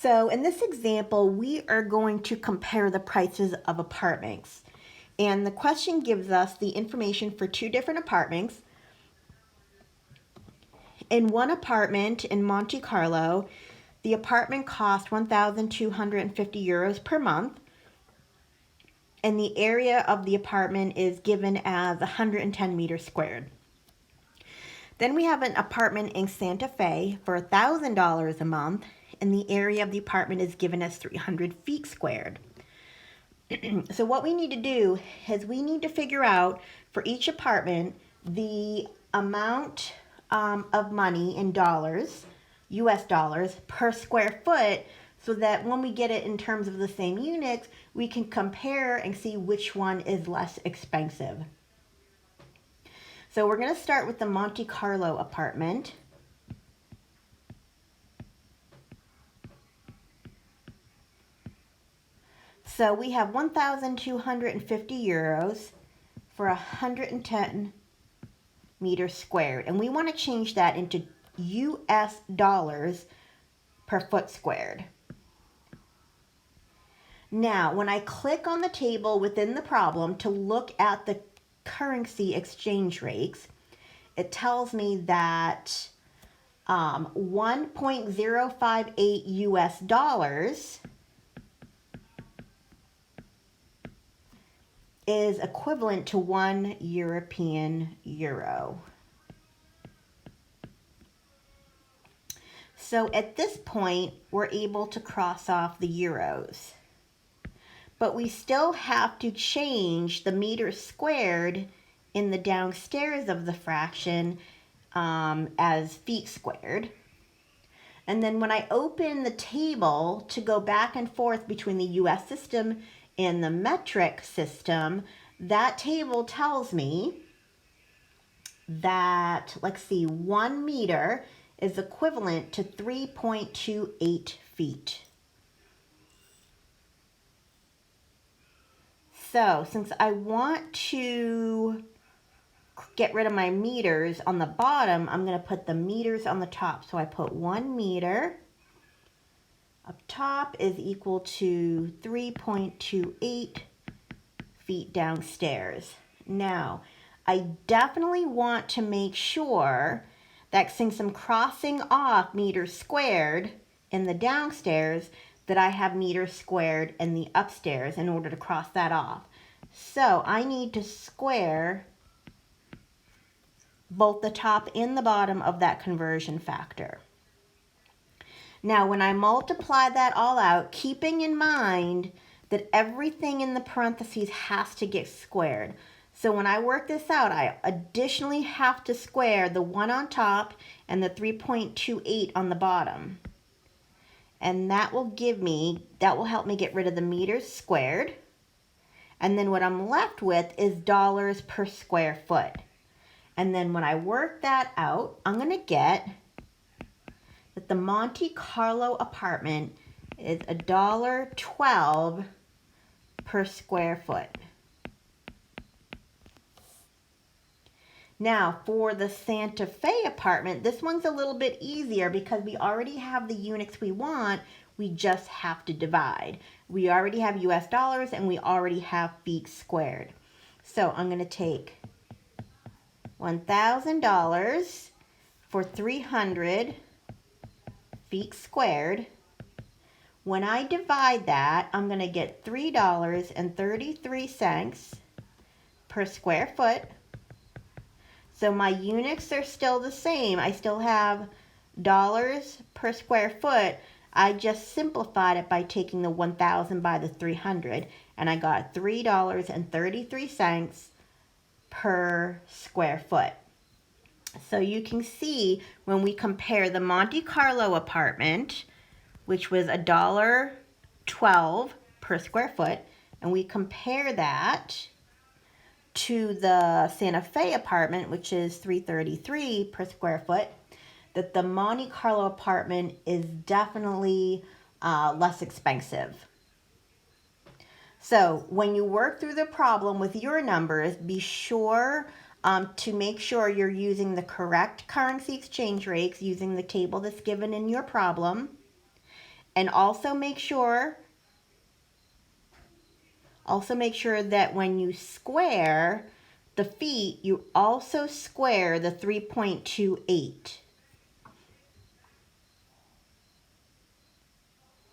So in this example, we are going to compare the prices of apartments. And the question gives us the information for two different apartments. In one apartment in Monte Carlo, the apartment cost 1,250 euros per month. And the area of the apartment is given as 110 meters squared. Then we have an apartment in Santa Fe for $1,000 a month, and the area of the apartment is given as 300 feet squared. So what we need to do is we need to figure out for each apartment the amount of money in dollars, US dollars, per square foot, so that when we get it in terms of the same units, we can compare and see which one is less expensive. So we're going to start with the Monte Carlo apartment. So we have 1,250 euros for 110 meters squared. And we want to change that into US dollars per foot squared. Now, when I click on the table within the problem to look at the currency exchange rates, it tells me that 1.058 US dollars is equivalent to 1 European euro. So at this point, we're able to cross off the euros. But we still have to change the meters squared in the downstairs of the fraction as feet squared. And then when I open the table to go back and forth between the US system and the metric system, that table tells me that, let's see, 1 meter is equivalent to 3.28 feet. So since I want to get rid of my meters on the bottom, I'm going to put the meters on the top. So I put 1 meter up top is equal to 3.28 feet downstairs. Now, I definitely want to make sure that since I'm crossing off meters squared in the downstairs, that I have meters squared in the upstairs in order to cross that off. So I need to square both the top and the bottom of that conversion factor. Now, when I multiply that all out, keeping in mind that everything in the parentheses has to get squared. So when I work this out, I additionally have to square the 1 on top and the 3.28 on the bottom. And that will help me get rid of the meters squared. And then what I'm left with is dollars per square foot. And then when I work that out, I'm going to get that the Monte Carlo apartment is $1.12 per square foot. Now, for the Santa Fe apartment, this one's a little bit easier because we already have the units we want. We just have to divide. We already have US dollars and we already have feet squared. So I'm going to take $1,000 for 300 feet squared. When I divide that, I'm going to get $3.33 per square foot. So my units are still the same. I still have dollars per square foot. I just simplified it by taking the 1,000 by the 300, and I got $3.33 per square foot. So you can see when we compare the Monte Carlo apartment, which was $1.12 per square foot, and we compare that to the Santa Fe apartment, which is $3.33 per square foot, that the Monte Carlo apartment is definitely less expensive. So when you work through the problem with your numbers, be sure to make sure you're using the correct currency exchange rates using the table that's given in your problem. And also make sure that when you square the feet, you also square the 3.28.